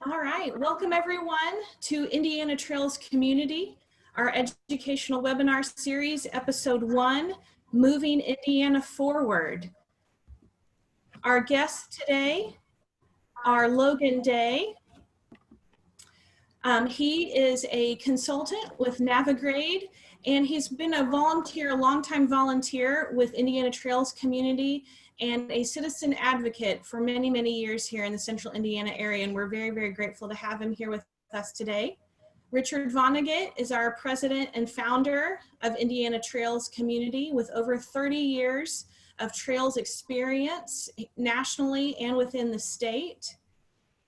All right, welcome everyone to Indiana Trails Community, our educational webinar series, episode 1, Moving Indiana Forward. Our guests today are Logan Day. He is a consultant with Navigrade, and he's been a volunteer, a longtime volunteer with Indiana Trails Community and a citizen advocate for many, many years here in the central Indiana area. And we're very, very grateful to have him here with us today. Richard Vonnegut is our president and founder of Indiana Trails Community with over 30 years of trails experience nationally and within the state.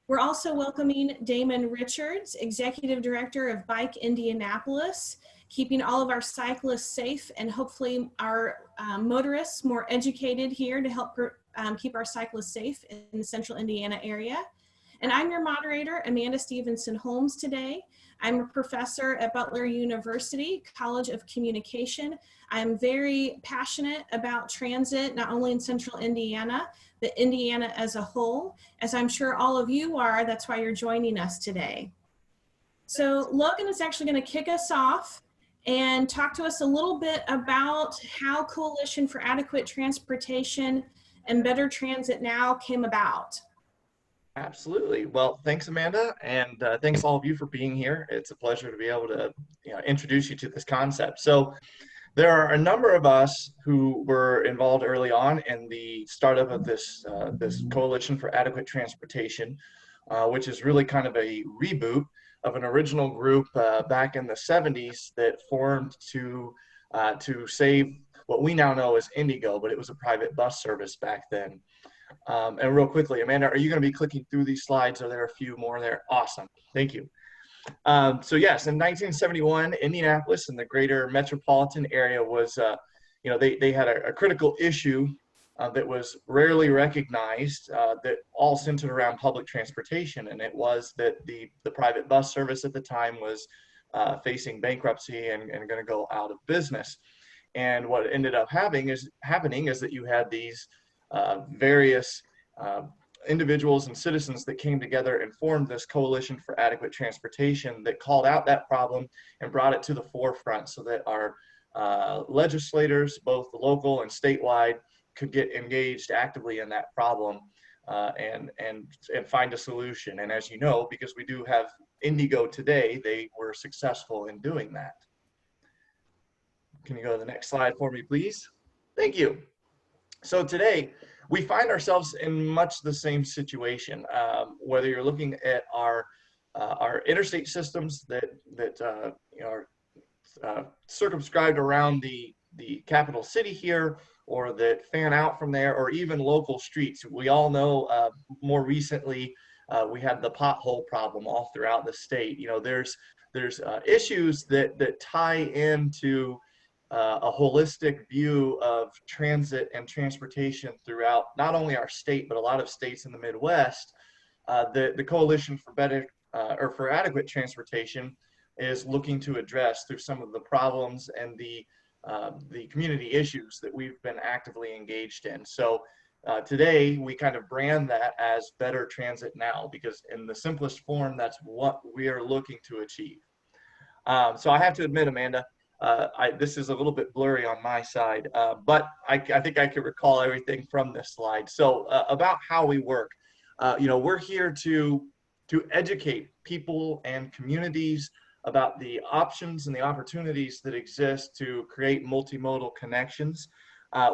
We're also welcoming Damon Richards, Executive Director of Bike Indianapolis, keeping all of our cyclists safe and hopefully our motorists more educated here to help keep our cyclists safe in the central Indiana area. And I'm your moderator, Amanda Stevenson Holmes today. I'm a professor at Butler University College of Communication. I'm very passionate about transit, not only in central Indiana, but Indiana as a whole, as I'm sure all of you are. That's why you're joining us today. So Logan is actually going to kick us off and talk to us a little bit about how Coalition for Adequate Transportation and Better Transit Now came about. Absolutely. Well, thanks, Amanda, and thanks all of you for being here. It's a pleasure to be able to introduce you to this concept. So there are a number of us who were involved early on in the startup of this Coalition for Adequate Transportation, which is really kind of a reboot of an original group back in the 70s that formed to save what we now know as Indigo, but it was a private bus service back then. And real quickly, Amanda, are you going to be clicking through these slides? Are there a few more there? Awesome. Thank you. So yes, in 1971, Indianapolis and the greater metropolitan area was, they had a critical issue that was rarely recognized that all centered around public transportation. And it was that the private bus service at the time was facing bankruptcy and going to go out of business. And what ended up happening is that you had these various individuals and citizens that came together and formed this Coalition for Adequate Transportation that called out that problem and brought it to the forefront so that our legislators, both local and statewide, could get engaged actively in that problem and find a solution. And as you know, because we do have Indigo today, they were successful in doing that. Can you go to the next slide for me, please? Thank you. So today, we find ourselves in much the same situation. Whether you're looking at our interstate systems that are circumscribed around the capital city here, or that fan out from there, or even local streets. We all know more recently we had the pothole problem all throughout the state. There's issues that tie into a holistic view of transit and transportation throughout not only our state, but a lot of states in the Midwest. The Coalition for Better or for Adequate Transportation is looking to address through some of the problems and the community issues that we've been actively engaged in. So today we kind of brand that as Better Transit Now, because in the simplest form, that's what we are looking to achieve. So I have to admit, Amanda, this is a little bit blurry on my side, but I think I can recall everything from this slide. So about how we work, we're here to educate people and communities about the options and the opportunities that exist to create multimodal connections.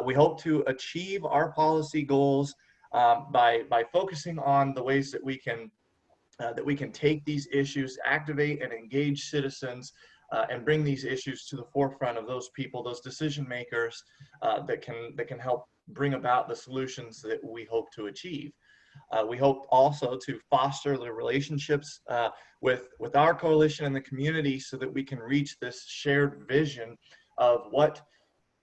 We hope to achieve our policy goals by focusing on the ways that we can take these issues, activate and engage citizens, and bring these issues to the forefront of those people, those decision makers that can help bring about the solutions that we hope to achieve. We hope also to foster the relationships with our coalition and the community so that we can reach this shared vision of what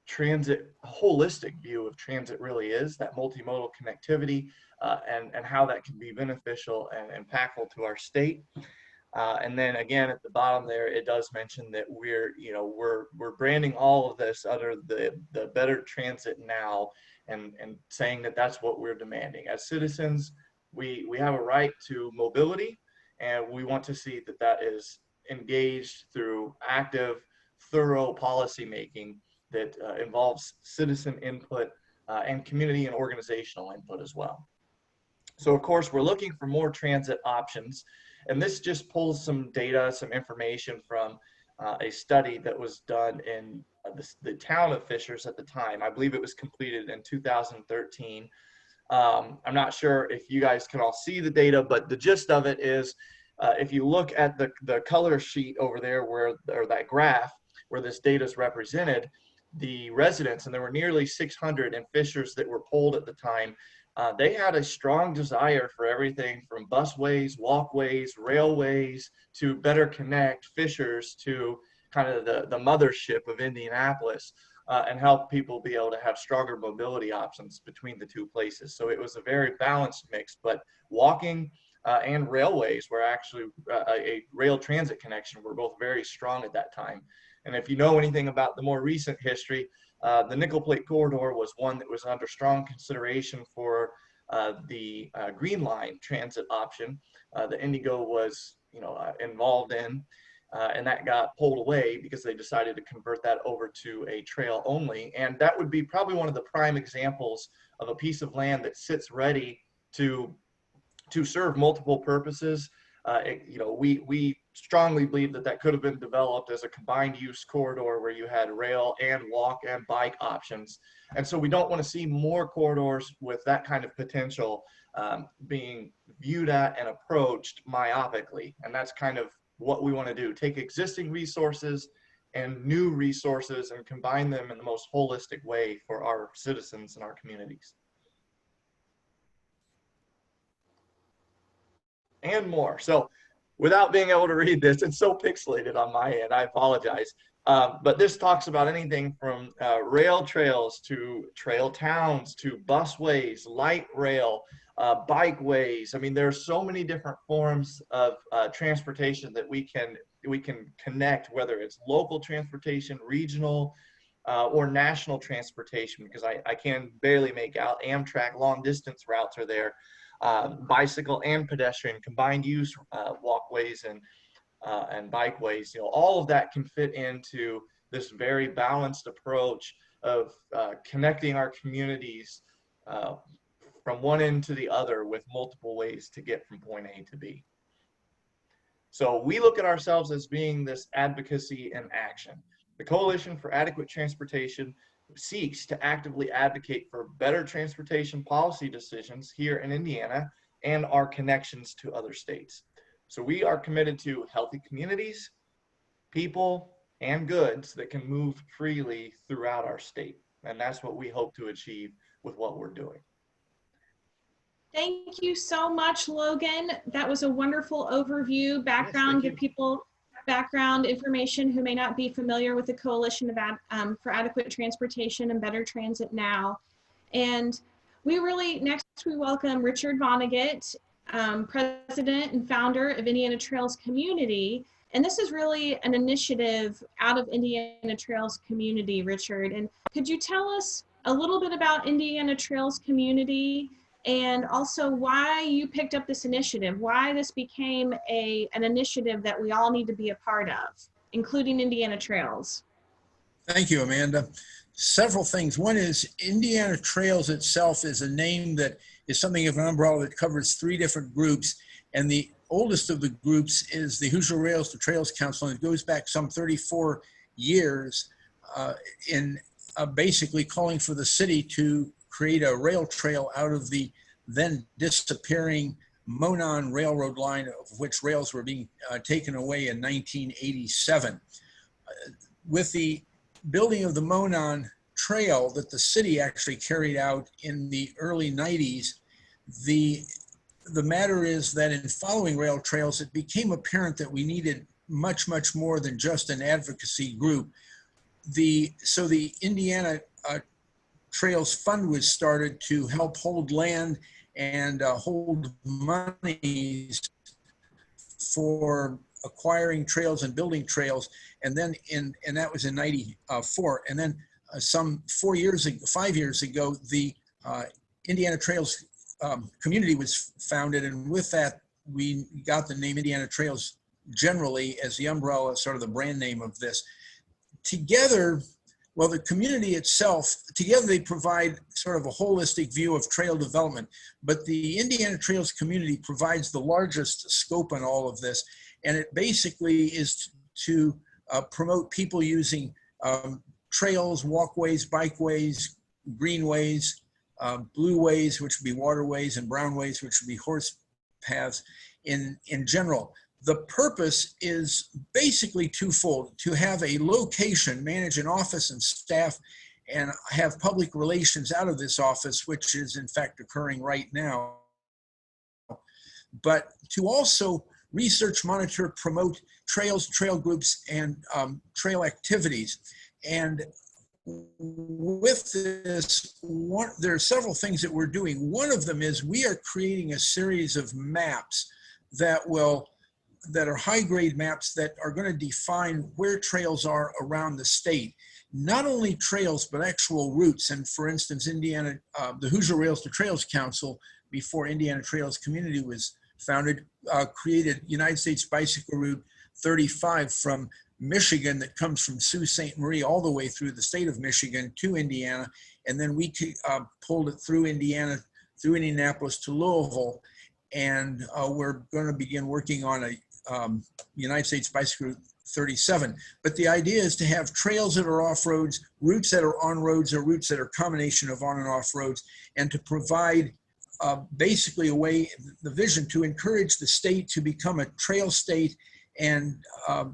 transit, a holistic view of transit really is, that multimodal connectivity, and how that can be beneficial and impactful to our state. And then again, at the bottom there, it does mention that we're branding all of this under the Better Transit Now, and saying that that's what we're demanding. As citizens, we have a right to mobility, And we want to see that that is engaged through active, thorough policy making that involves citizen input and community and organizational input as well. So of course, we're looking for more transit options. And this just pulls some data, some information from a study that was done in the town of Fishers at the time. I believe it was completed in 2013. I'm not sure if you guys can all see the data, but the gist of it is if you look at the color sheet over there or that graph where this data is represented, the residents, and there were nearly 600 in Fishers that were polled at the time, they had a strong desire for everything from busways, walkways, railways to better connect Fishers to kind of the mothership of Indianapolis and help people be able to have stronger mobility options between the two places. So it was a very balanced mix, but walking and railways were actually a rail transit connection were both very strong at that time. And if you know anything about the more recent history, the Nickel Plate Corridor was one that was under strong consideration for the Green Line transit option that Indigo was, involved in, and that got pulled away because they decided to convert that over to a trail only. And that would be probably one of the prime examples of a piece of land that sits ready to serve multiple purposes. We strongly believe that that could have been developed as a combined use corridor where you had rail and walk and bike options. And so we don't want to see more corridors with that kind of potential being viewed at and approached myopically. And that's kind of what we want to do, take existing resources and new resources and combine them in the most holistic way for our citizens and our communities. And more. So without being able to read this, it's so pixelated on my end, I apologize. But this talks about anything from rail trails to trail towns to busways, light rail, bikeways. I mean, there are so many different forms of transportation that we can connect, whether it's local transportation, regional, or national transportation, because I can barely make out Amtrak long distance routes are there. Bicycle and pedestrian combined use walkways and bikeways, all of that can fit into this very balanced approach of connecting our communities from one end to the other with multiple ways to get from point A to B. So we look at ourselves as being this advocacy in action. The Coalition for Adequate Transportation seeks to actively advocate for better transportation policy decisions here in Indiana and our connections to other states. So we are committed to healthy communities, people, and goods that can move freely throughout our state. And that's what we hope to achieve with what we're doing. Thank you so much, Logan. That was a wonderful overview, background, give people background information who may not be familiar with the Coalition for Adequate Transportation and Better Transit Now. And next we welcome Richard Vonnegut, President and founder of Indiana Trails Community. And this is really an initiative out of Indiana Trails Community, Richard. And could you tell us a little bit about Indiana Trails Community and also why you picked up this initiative, why this became an initiative that we all need to be a part of, including Indiana Trails? Thank you, Amanda. Several things. One is Indiana Trails itself is a name that is something of an umbrella that covers 3 different groups. And the oldest of the groups is the Hoosier Rails to Trails Council, and it goes back some 34 years in basically calling for the city to create a rail trail out of the then disappearing Monon Railroad line, of which rails were being taken away in 1987. With the building of the Monon Trail that the city actually carried out in the early 90s, the matter is that in following rail trails, it became apparent that we needed much, much more than just an advocacy group. So the Indiana Trails Fund was started to help hold land and hold monies for acquiring trails and building trails. And then and that was in 94. And then some 5 years ago, the Indiana Trails Community was founded. And with that we got the name Indiana Trails generally as the umbrella, sort of the brand name of this. Together, well, the community itself, together they provide sort of a holistic view of trail development, but the Indiana Trails community provides the largest scope on all of this. And it basically is to promote people using trails, walkways, bikeways, greenways, blueways, which would be waterways, and brownways, which would be horse paths in general. The purpose is basically twofold: to have a location, manage an office and staff, and have public relations out of this office, which is in fact occurring right now. But to also research, monitor, promote trails, trail groups, and trail activities. And with this, there are several things that we're doing. One of them is we are creating a series of maps that are high-grade maps that are going to define where trails are around the state. Not only trails, but actual routes. And for instance, Indiana, the Hoosier Rails to Trails Council, before Indiana Trails Community was founded, created United States Bicycle Route 35 from Michigan, that comes from Sault Ste. Marie all the way through the state of Michigan to Indiana. And then we pulled it through Indiana, through Indianapolis to Louisville. And we're going to begin working on a United States Bicycle Route 37. But the idea is to have trails that are off roads, routes that are on roads, or routes that are a combination of on and off roads, and to provide basically a way, the vision to encourage the state to become a trail state, and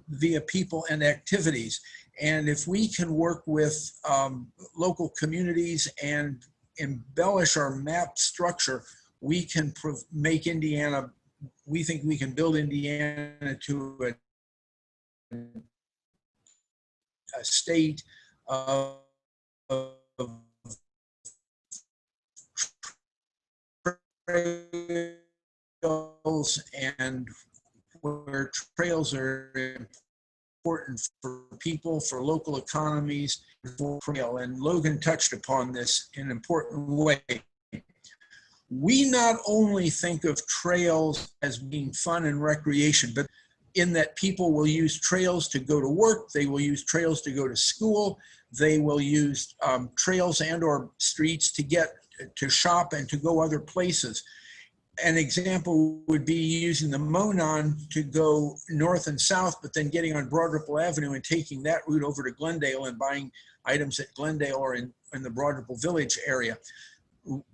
via people and activities. And if we can work with local communities and embellish our map structure, we can make Indiana, we think we can build Indiana to a state of trails, and where trails are important for people, for local economies, for trail. And Logan touched upon this in an important way. We not only think of trails as being fun and recreation, but in that people will use trails to go to work, they will use trails to go to school, they will use trails and or streets to get to shop and to go other places. An example would be using the Monon to go north and south, but then getting on Broad Ripple Avenue and taking that route over to Glendale and buying items at Glendale or in the Broad Ripple Village area.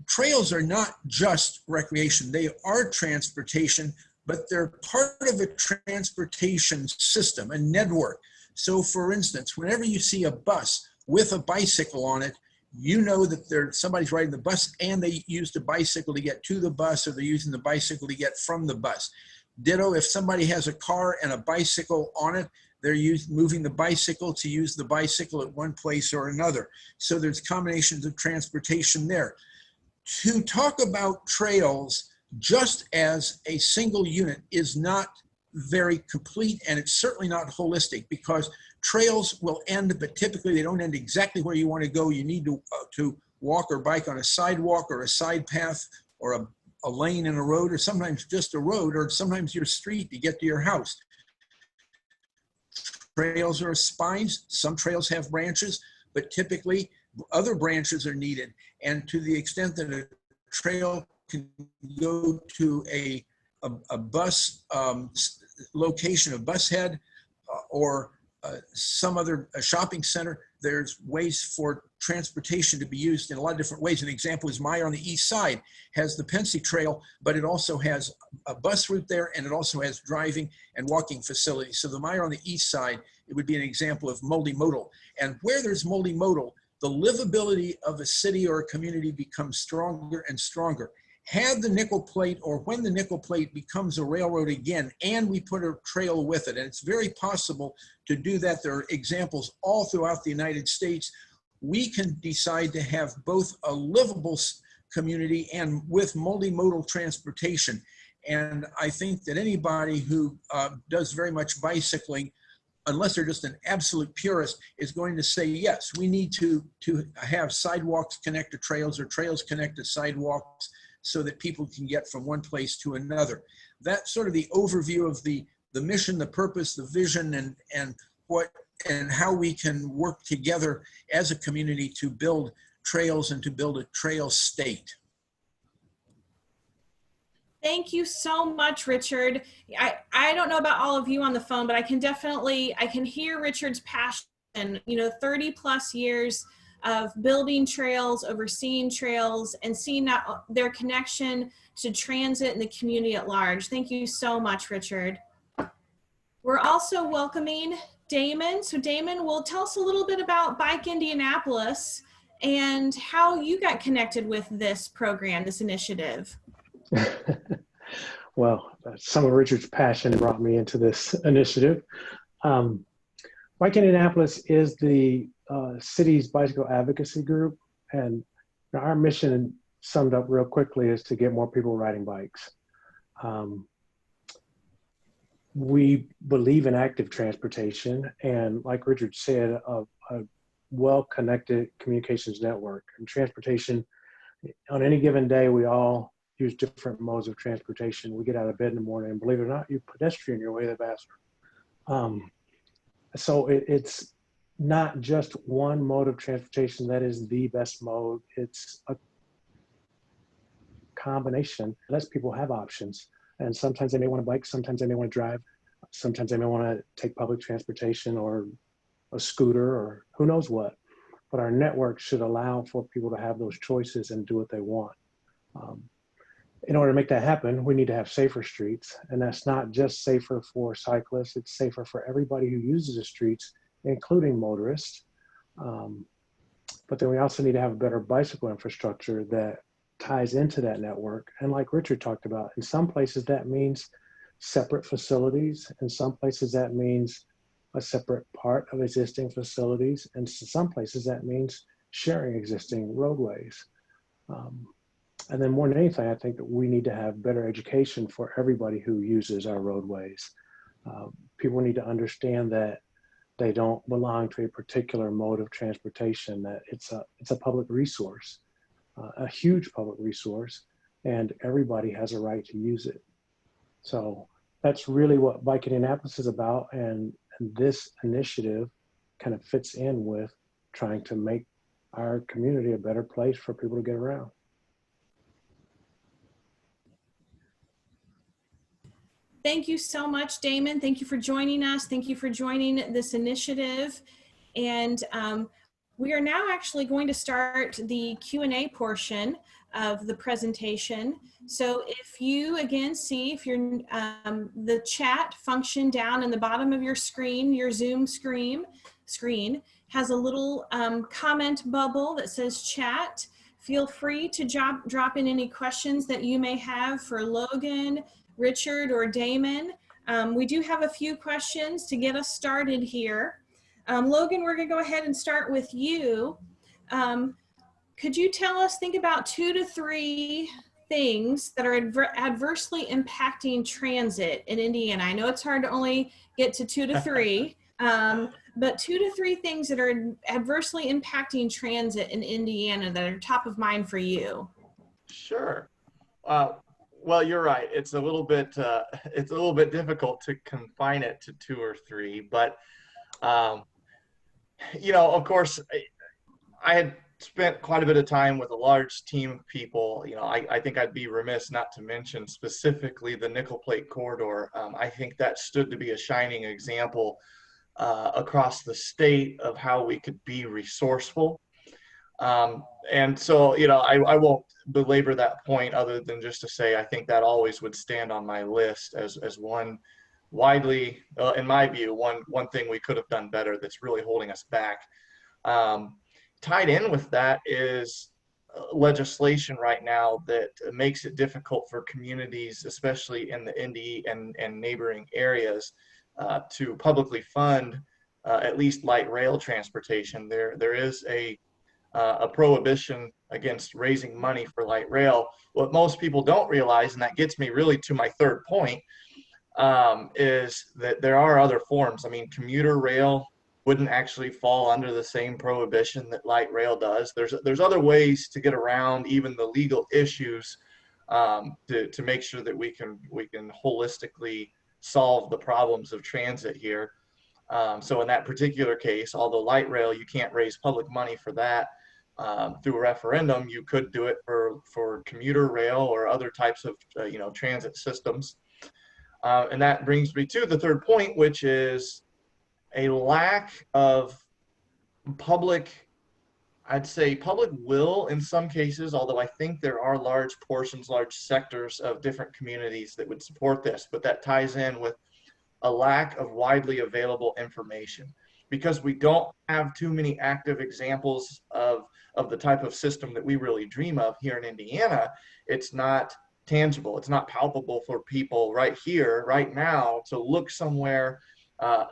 Trails are not just recreation, they are transportation, but they're part of a transportation system, a network. So for instance, whenever you see a bus with a bicycle on it, you know that somebody's riding the bus and they used a bicycle to get to the bus, or they're using the bicycle to get from the bus. Ditto, if somebody has a car and a bicycle on it, they're moving the bicycle to use the bicycle at one place or another. So there's combinations of transportation there. To talk about trails just as a single unit is not very complete, and it's certainly not holistic, because trails will end, but typically they don't end exactly where you want to go. You need to walk or bike on a sidewalk or a side path or a lane in a road, or sometimes just a road, or sometimes your street to get to your house. Trails are spines. Some trails have branches, but typically other branches are needed. And to the extent that a trail can go to a bus location, a bus head, or some other shopping center, there's ways for transportation to be used in a lot of different ways. An example is Meyer on the east side has the Pensy Trail, but it also has a bus route there, and it also has driving and walking facilities. So the Meyer on the east side, it would be an example of multimodal. And where there's multimodal, the livability of a city or a community becomes stronger and stronger. Had the nickel plate, or when the nickel plate becomes a railroad again, and we put a trail with it, and it's very possible to do that. There are examples all throughout the United States. We can decide to have both a livable community and with multimodal transportation. And I think that anybody who does very much bicycling, unless they're just an absolute purist, is going to say, yes, we need to have sidewalks connect to trails, or trails connect to sidewalks, so that people can get from one place to another. That's sort of the overview of the mission, the purpose, the vision, and how we can work together as a community to build trails and to build a trail state. Thank you so much, Richard. I don't know about all of you on the phone, but I can hear Richard's passion, 30 plus years of building trails, overseeing trails, and seeing their connection to transit and the community at large. Thank you so much, Richard. We're also welcoming Damon. So Damon, will tell us a little bit about Bike Indianapolis and how you got connected with this program, this initiative. Well, some of Richard's passion brought me into this initiative. Bike Indianapolis is the city's bicycle advocacy group, and our mission, summed up real quickly, is to get more people riding bikes. We believe in active transportation, and like Richard said, a well-connected communications network. And transportation, on any given day, we all use different modes of transportation. We get out of bed in the morning, and believe it or not, you pedestrian your way the faster. So it's not just one mode of transportation that is the best mode. It's a combination. It lets people have options. And sometimes they may want to bike, sometimes they may want to drive, sometimes they may want to take public transportation or a scooter or who knows what. But our network should allow for people to have those choices and do what they want. In order to make that happen, we need to have safer streets. And that's not just safer for cyclists, it's safer for everybody who uses the streets, including motorists. But then we also need to have a better bicycle infrastructure that ties into that network. And like Richard talked about, in some places that means separate facilities. In some places that means a separate part of existing facilities. And in some places that means sharing existing roadways. And then more than anything, I think that we need to have better education for everybody who uses our roadways. People need to understand that they don't belong to a particular mode of transportation, that it's a public resource, a huge public resource, and everybody has a right to use it. So that's really what Bike Indianapolis is about, and this initiative kind of fits in with trying to make our community a better place for people to get around. Thank you so much, Damon. Thank you for joining us. Thank you for joining this initiative. And we are now actually going to start the Q&A portion of the presentation. So if you again see, if you're the chat function down in the bottom of your screen, your Zoom screen has a little comment bubble that says chat. Feel free to drop in any questions that you may have for Logan, Richard, or Damon. We do have a few questions to get us started here. Logan, we're gonna go ahead and start with you. Could you tell us, think about 2 to 3 things that are adversely impacting transit in Indiana? I know it's hard to only get to 2 to 3, but 2 to 3 things that are adversely impacting transit in Indiana that are top of mind for you. Sure. Well, you're right. It's a little bit difficult to confine it to 2 or 3, but of course, I had spent quite a bit of time with a large team of people. I think I'd be remiss not to mention specifically the nickel plate corridor. I think that stood to be a shining example across the state of how we could be resourceful. And so, I won't belabor that point other than just to say, I think that always would stand on my list as one widely, in my view, one thing we could have done better that's really holding us back. Tied in with that is legislation right now that makes it difficult for communities, especially in the Indy and neighboring areas, to publicly fund at least light rail transportation. There is a prohibition against raising money for light rail. What most people don't realize, and that gets me really to my third point, is that there are other forms. I mean, commuter rail wouldn't actually fall under the same prohibition that light rail does. There's other ways to get around even the legal issues to make sure that we can holistically solve the problems of transit here. So in that particular case, although light rail, you can't raise public money for that through a referendum, you could do it for commuter rail or other types of transit systems. And that brings me to the third point, which is a lack of public, I'd say public will in some cases, although I think there are large portions, large sectors of different communities that would support this, but that ties in with a lack of widely available information, because we don't have too many active examples of the type of system that we really dream of here in Indiana. It's not tangible, it's not palpable for people right here, right now, to look somewhere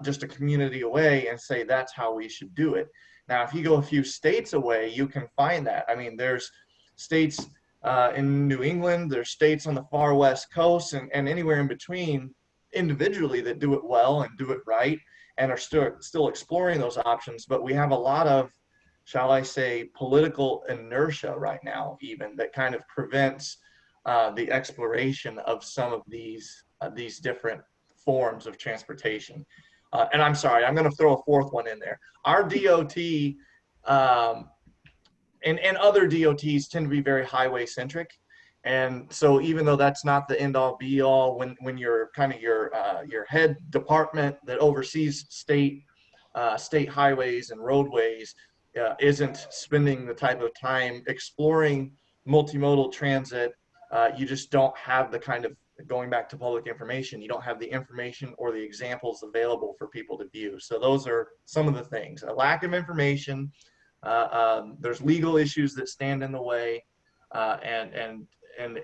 just a community away and say that's how we should do it. Now, if you go a few states away, you can find that. I mean, there's states in New England, there's states on the far West Coast, and anywhere in between individually that do it well and do it right and are still exploring those options. But we have a lot of, shall I say, political inertia right now, even, that kind of prevents the exploration of some of these different forms of transportation. And I'm sorry, I'm going to throw a fourth one in there. Our DOT and other DOTs tend to be very highway centric. And so even though that's not the end all be all, when you're kind of your head department that oversees state highways and roadways isn't spending the type of time exploring multimodal transit, you just don't have the kind of, going back to public information, you don't have the information or the examples available for people to view. So those are some of the things: a lack of information, there's legal issues that stand in the way, and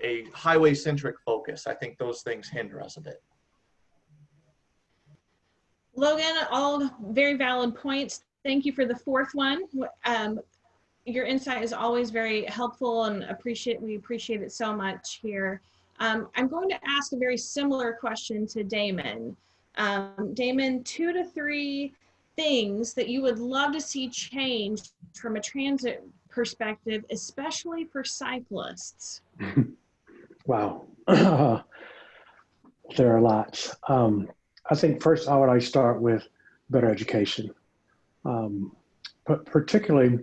a highway-centric focus. I think those things hinder us a bit. Logan, all very valid points. Thank you for the fourth one. Your insight is always very helpful, and we appreciate it so much here. I'm going to ask a very similar question to Damon. Damon, 2 to 3 things that you would love to see changed from a transit perspective, especially for cyclists. Wow. There are lots. I think first I would start with better education, particularly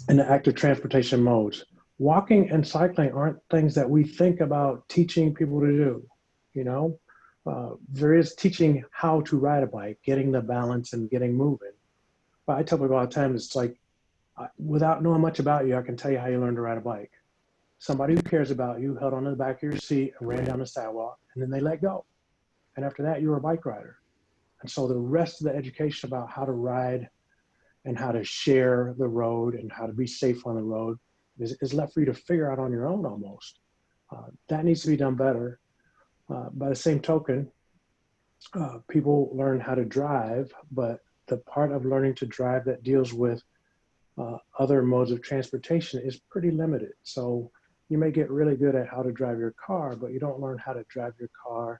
in the active transportation modes. Walking and cycling aren't things that we think about teaching people to do. There is teaching how to ride a bike, getting the balance and getting moving. But I tell people all the time, it's like, without knowing much about you, I can tell you how you learn to ride a bike. Somebody who cares about you held onto the back of your seat and ran down the sidewalk, and then they let go. And after that, you were a bike rider. And so the rest of the education about how to ride and how to share the road and how to be safe on the road is left for you to figure out on your own almost. That needs to be done better. By the same token, people learn how to drive, but the part of learning to drive that deals with other modes of transportation is pretty limited. So you may get really good at how to drive your car, but you don't learn how to drive your car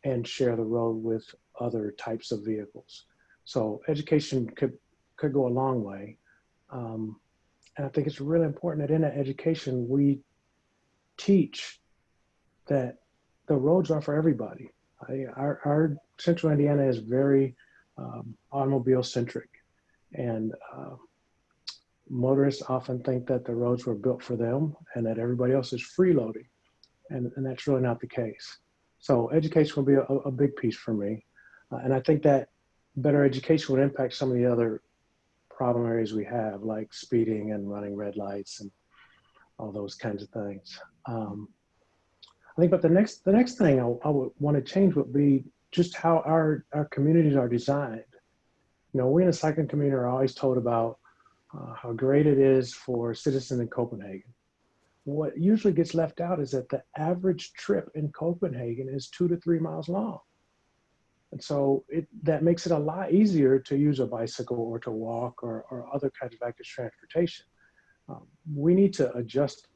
and share the road with other types of vehicles. So education could go a long way. And I think it's really important that in that education, we teach that the roads are for everybody. Our central Indiana is very automobile centric, and motorists often think that the roads were built for them and that everybody else is freeloading, and that's really not the case. So education will be a big piece for me, and I think that better education would impact some of the other problem areas we have, like speeding and running red lights and all those kinds of things. I think, but the next thing I would want to change would be just how our communities are designed. We in the cycling community are always told about how great it is for citizens in Copenhagen. What usually gets left out is that the average trip in Copenhagen is 2 to 3 miles long. And so that makes it a lot easier to use a bicycle or to walk or other kinds of active transportation. We need to adjust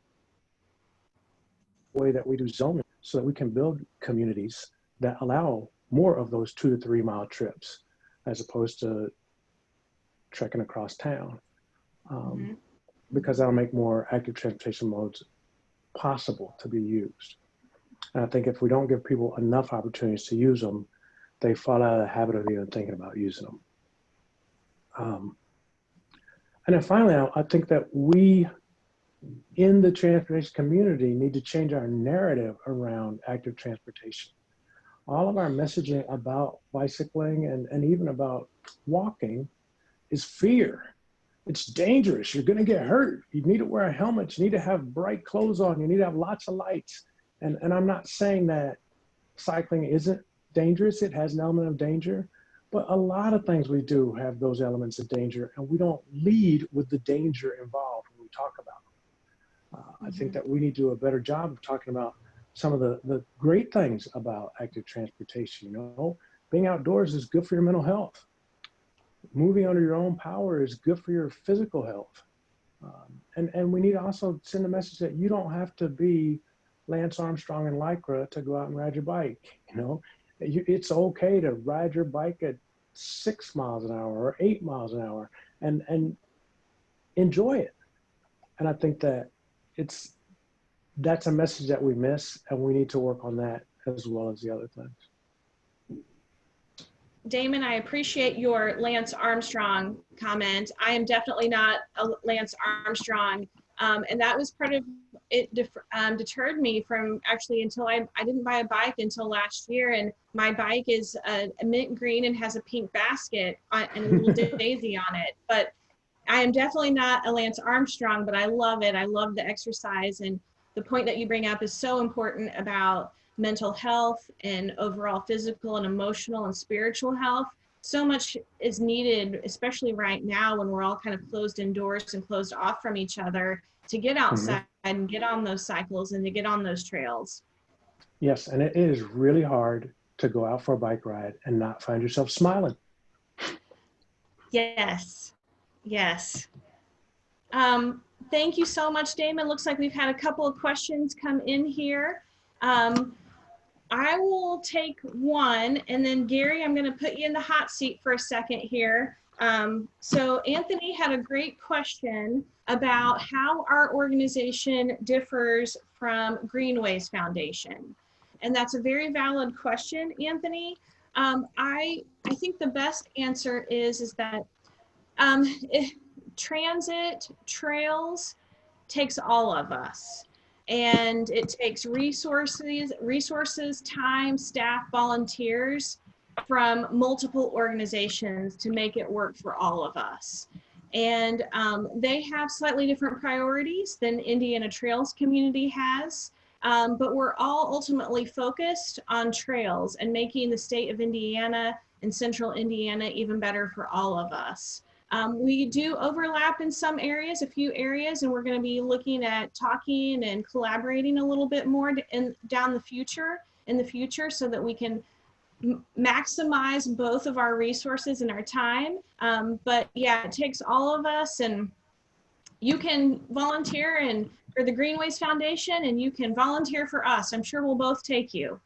the way that we do zoning so that we can build communities that allow more of those 2 to 3 mile trips as opposed to trekking across town. Because that'll make more active transportation modes possible to be used. And I think if we don't give people enough opportunities to use them, they fall out of the habit of even thinking about using them. And then finally, I think that we in the transportation community need to change our narrative around active transportation. All of our messaging about bicycling and even about walking is fear. It's dangerous. You're going to get hurt. You need to wear a helmet. You need to have bright clothes on. You need to have lots of lights. And I'm not saying that cycling isn't dangerous. It has an element of danger. But a lot of things we do have those elements of danger, and we don't lead with the danger involved when we talk about them. I think that we need to do a better job of talking about some of the great things about active transportation. You know, being outdoors is good for your mental health. Moving under your own power is good for your physical health. And we need to also send a message that you don't have to be Lance Armstrong and Lycra to go out and ride your bike. You know, it's okay to ride your bike at 6 miles an hour or 8 miles an hour and enjoy it. And I think that that's a message that we miss, and we need to work on that as well as the other things. Damon, I appreciate your Lance Armstrong comment. I am definitely not a Lance Armstrong. And that was part of it, deterred me from actually until I didn't buy a bike until last year. And my bike is a mint green and has a pink basket and a little daisy on it. But I am definitely not a Lance Armstrong, but I love it. I love the exercise. And the point that you bring up is so important about mental health and overall physical and emotional and spiritual health. So much is needed, especially right now when we're all kind of closed indoors and closed off from each other, to get outside and get on those cycles and to get on those trails. Yes, and it is really hard to go out for a bike ride and not find yourself smiling. Yes, yes. Thank you so much, Damon. Looks like we've had a couple of questions come in here. I will take one, and then Gary, I'm going to put you in the hot seat for a second here. So Anthony had a great question about how our organization differs from Greenways Foundation. And that's a very valid question, Anthony. I think the best answer is that transit trails takes all of us. And it takes resources, time, staff, volunteers from multiple organizations to make it work for all of us. And they have slightly different priorities than Indiana Trails community has, but we're all ultimately focused on trails and making the state of Indiana and central Indiana even better for all of us. We do overlap in some areas, a few areas, and we're going to be looking at talking and collaborating a little bit more in the future so that we can maximize both of our resources and our time. But yeah, it takes all of us, and you can volunteer for the Greenways Foundation, and you can volunteer for us. I'm sure we'll both take you.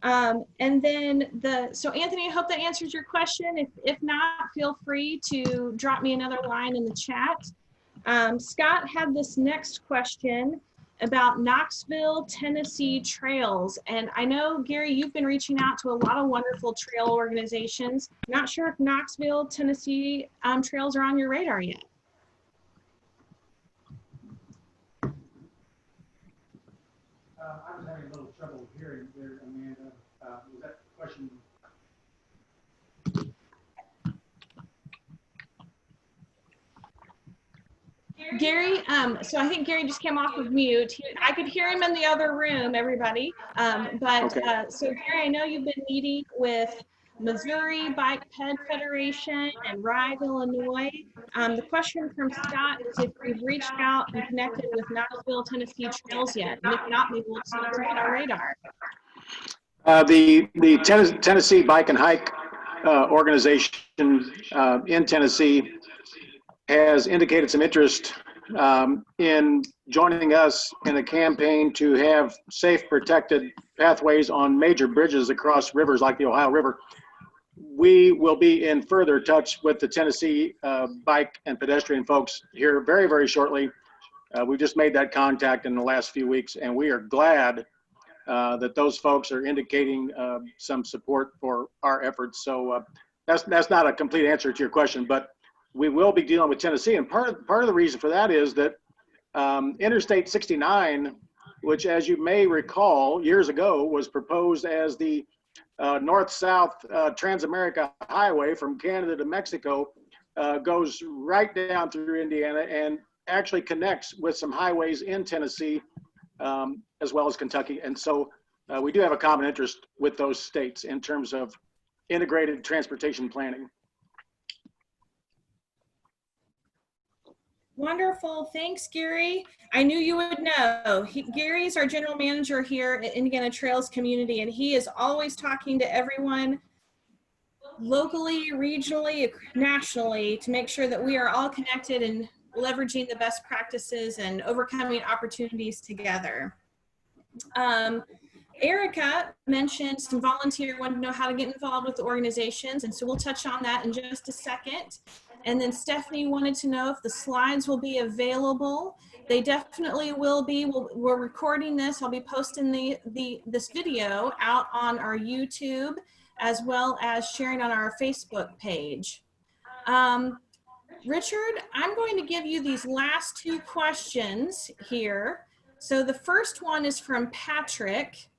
And then so Anthony, I hope that answers your question. If not, feel free to drop me another line in the chat. Scott had this next question about Knoxville, Tennessee trails. And I know, Gary, you've been reaching out to a lot of wonderful trail organizations. Not sure if Knoxville, Tennessee trails are on your radar yet. I was having a little trouble hearing there, Amanda. Was that question? Gary, so I think Gary just came off of mute. I could hear him in the other room, everybody. So Gary, I know you've been meeting with Missouri Bike Ped Federation and Ride, Illinois. The question from Scott is if we've reached out and connected with Knoxville, Tennessee trails yet, and if not, maybe we'll see what's on our radar. The Tennessee Bike and Hike organization in Tennessee has indicated some interest in joining us in a campaign to have safe, protected pathways on major bridges across rivers like the Ohio River. We will be in further touch with the Tennessee bike and pedestrian folks here very, very shortly. we've just made that contact in the last few weeks, and we are glad that those folks are indicating some support for our efforts. So that's not a complete answer to your question, but we will be dealing with Tennessee. And part of the reason for that is that Interstate 69, which, as you may recall, years ago was proposed as the north-south Transamerica Highway from Canada to Mexico, goes right down through Indiana and actually connects with some highways in Tennessee, as well as Kentucky. And so we do have a common interest with those states in terms of integrated transportation planning. Wonderful. Thanks, Gary. I knew you would know. Gary's our general manager here at Indiana Trails Community, and he is always talking to everyone locally, regionally, nationally to make sure that we are all connected and leveraging the best practices and overcoming opportunities together. Erica mentioned some volunteer wanted to know how to get involved with the organizations, and so we'll touch on that in just a second. And then Stephanie wanted to know if the slides will be available. They definitely will be. We're recording this. I'll be posting this video out on our YouTube as well as sharing on our Facebook page. Richard, I'm going to give you these last two questions here. So the first one is from Patrick.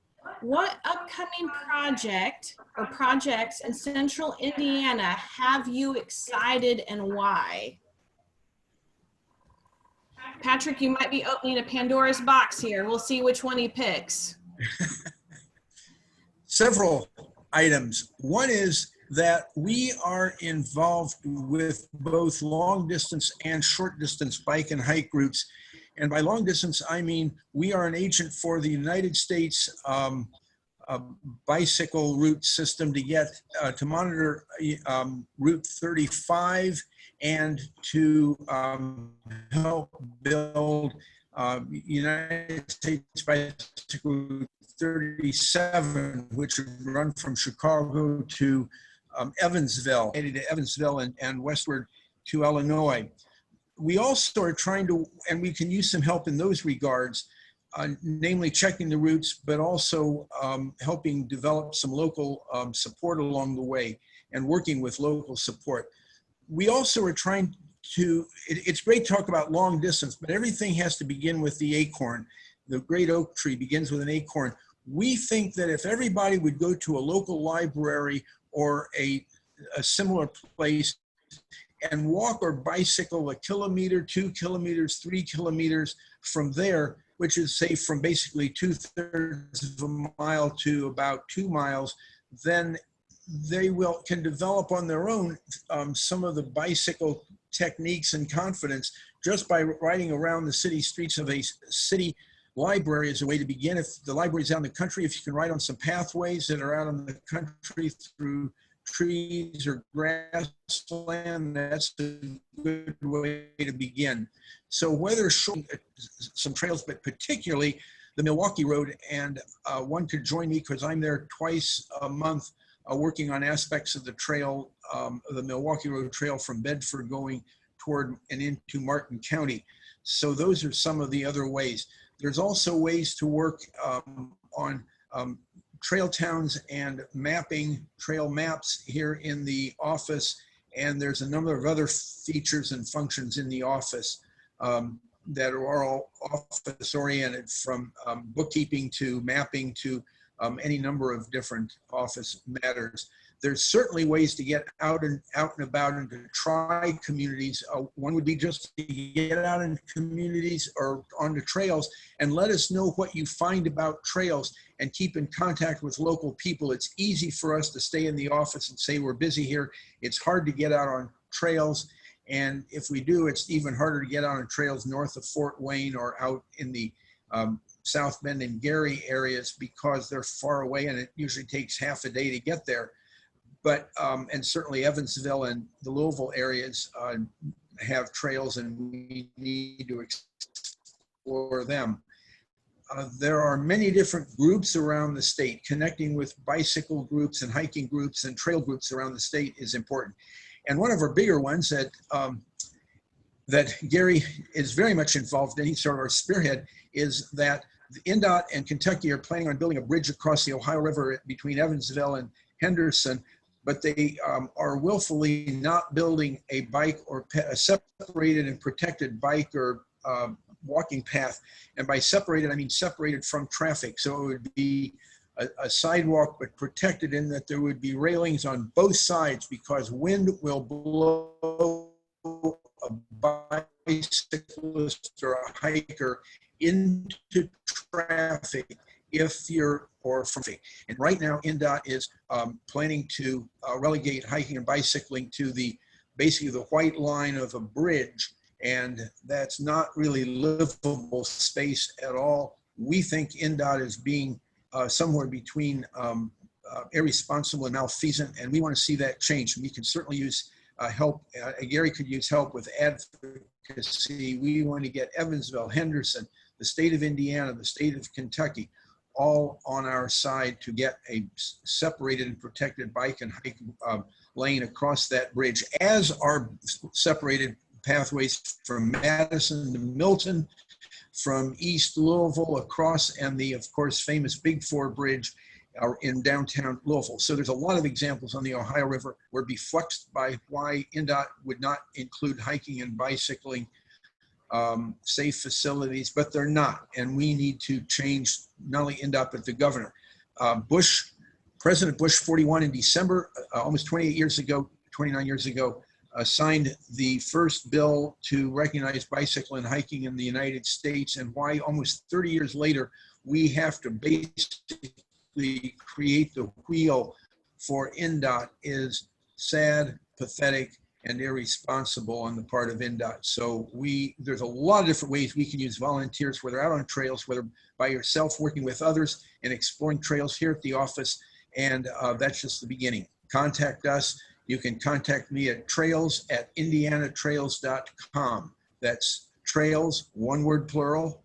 What upcoming project or projects in Central Indiana have you excited and why? Patrick, you might be opening a Pandora's box here. We'll see which one he picks. Several items. One is that we are involved with both long distance and short distance bike and hike groups. And by long distance, I mean we are an agent for the United States bicycle route system to get to monitor Route 35 and to help build United States bicycle route 37, which would run from Chicago to Evansville and westward to Illinois. We also are trying to, and we can use some help in those regards, namely checking the routes, but also helping develop some local support along the way and working with local support. We also are trying to, it's great to talk about long distance, but everything has to begin with the acorn. The great oak tree begins with an acorn. We think that if everybody would go to a local library or a similar place and walk or bicycle 1 kilometer, 2 kilometers, 3 kilometers from there, which is say from basically 2/3 of a mile to about 2 miles, then they can develop on their own some of the bicycle techniques and confidence just by riding around the city streets of a city. Library is a way to begin. If the library is out in the country, if you can ride on some pathways that are out in the country through trees or grassland, that's a good way to begin. So whether showing some trails, but particularly the Milwaukee Road, and one could join me because I'm there twice a month working on aspects of the trail, the Milwaukee Road Trail from Bedford going toward and into Martin County. So those are some of the other ways. There's also ways to work on trail towns and mapping trail maps here in the office. And there's a number of other features and functions in the office that are all office oriented, from bookkeeping to mapping to any number of different office matters. There's certainly ways to get out and about and to try communities. One would be just to get out in communities or on the trails and let us know what you find about trails and keep in contact with local people. It's easy for us to stay in the office and say we're busy here. It's hard to get out on trails. And if we do, it's even harder to get out on trails north of Fort Wayne or out in the South Bend and Gary areas because they're far away and it usually takes half a day to get there. But, and certainly Evansville and the Louisville areas have trails and we need to explore them. There are many different groups around the state. Connecting with bicycle groups and hiking groups and trail groups around the state is important. And one of our bigger ones that that Gary is very much involved in, he's sort of our spearhead, is that INDOT and Kentucky are planning on building a bridge across the Ohio River between Evansville and Henderson, but they are willfully not building a bike or a separated and protected bike or walking path. And by separated, I mean separated from traffic. So it would be a sidewalk, but protected in that there would be railings on both sides, because wind will blow a bicyclist or a hiker into traffic if you're or from. And right now, INDOT is planning to relegate hiking and bicycling to basically the white line of a bridge, and that's not really livable space at all. We think INDOT is being somewhere between irresponsible and malfeasant, and we want to see that change. We can certainly use help. Gary could use help with advocacy. We want to get Evansville, Henderson, the state of Indiana, the state of Kentucky, all on our side to get a separated and protected bike and hike lane across that bridge, as are separated pathways from Madison to Milton, from East Louisville across, and the, of course, famous Big Four Bridge in downtown Louisville. So there's a lot of examples on the Ohio River. We're befuddled by why INDOT would not include hiking and bicycling safe facilities, but they're not. And we need to change not only INDOT, but the governor. President Bush 41 in December, almost 29 years ago, signed the first bill to recognize bicycle and hiking in the United States, and why almost 30 years later, we have to basically create the wheel for INDOT is sad, pathetic, and irresponsible on the part of INDOT. So there's a lot of different ways we can use volunteers, whether out on trails, whether by yourself, working with others, and exploring trails here at the office. And that's just the beginning. Contact us. You can contact me at trails@indianatrails.com. That's trails, one word plural,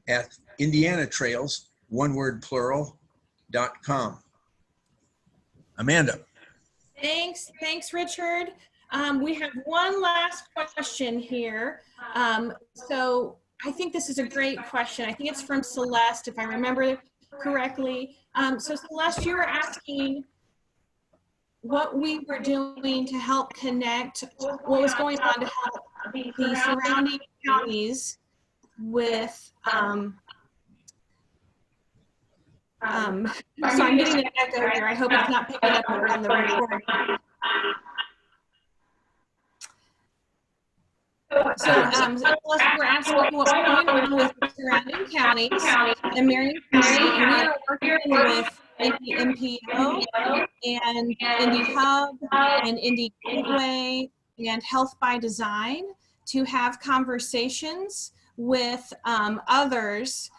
at Indianatrails, one word plural.com. Amanda. Thanks, Richard. We have one last question here. So I think this is a great question. I think it's from Celeste, if I remember correctly. So Celeste, you were asking what we were doing to help connect, what was going on to help the surrounding counties with, so I'm getting an echo here. I hope it's not picking up on the recording. So we're asking what's going on with the surrounding counties and Marion County, and we are working with Indy MPO and Indy Hub and Indy Gateway and Health by Design to have conversations with others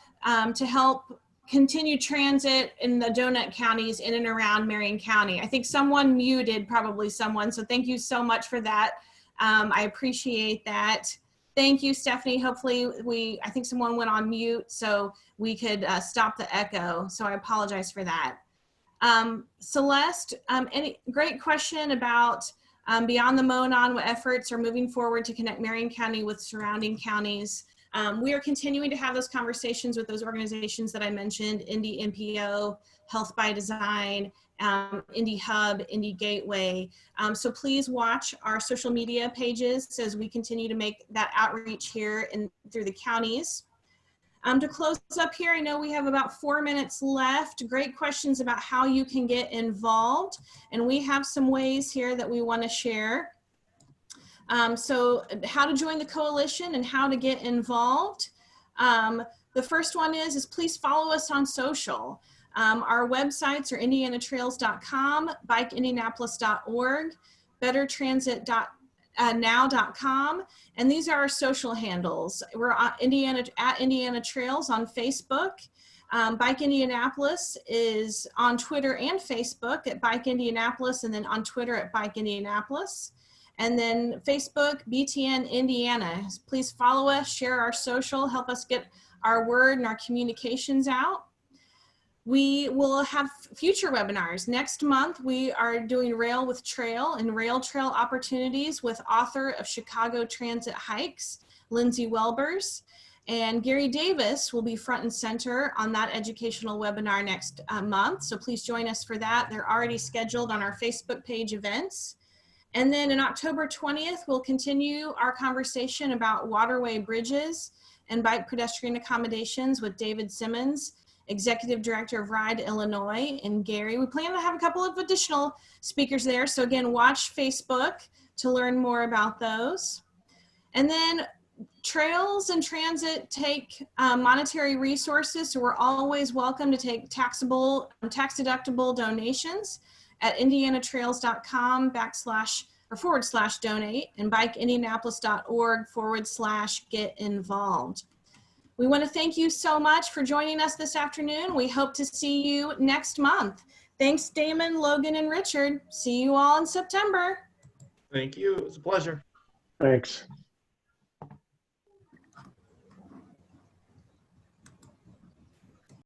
to help continue transit in the donut counties in and around Marion County. I think someone muted, probably someone, so thank you so much for that. I appreciate that. Thank you, Stephanie. Hopefully I think someone went on mute so we could stop the echo. So I apologize for that. Celeste, any great question about beyond the Monon, what efforts are moving forward to connect Marion County with surrounding counties. We are continuing to have those conversations with those organizations that I mentioned, Indy MPO, Health by Design, Indy Hub, Indy Gateway. So please watch our social media pages as we continue to make that outreach here through the counties. To close up here, I know we have about 4 minutes left. Great questions about how you can get involved. And we have some ways here that we want to share. So how to join the coalition and how to get involved. The first one is please follow us on social. Our websites are indianatrails.com, bikeindianapolis.org, bettertransit.now.com, and these are our social handles. We're at Indiana Trails on Facebook. Bike Indianapolis is on Twitter and Facebook at Bike Indianapolis, and then on Twitter at Bike Indianapolis. And then Facebook, BTN Indiana. Please follow us, share our social, help us get our word and our communications out. We will have future webinars. Next month, we are doing Rail with Trail and Rail Trail Opportunities with author of Chicago Transit Hikes, Lindsay Welbers. And Gary Davis will be front and center on that educational webinar next month. So please join us for that. They're already scheduled on our Facebook page events. And then in October 20th, we'll continue our conversation about waterway bridges and bike pedestrian accommodations with David Simmons, Executive Director of Ride Illinois, and Gary. We plan to have a couple of additional speakers there. So again, watch Facebook to learn more about those. And then trails and transit take monetary resources, so we're always welcome to take tax-deductible donations at indianatrails.com/donate and bikeindianapolis.org/get-involved. We want to thank you so much for joining us this afternoon. We hope to see you next month. Thanks, Damon, Logan, and Richard. See you all in September. Thank you. It was a pleasure. Thanks.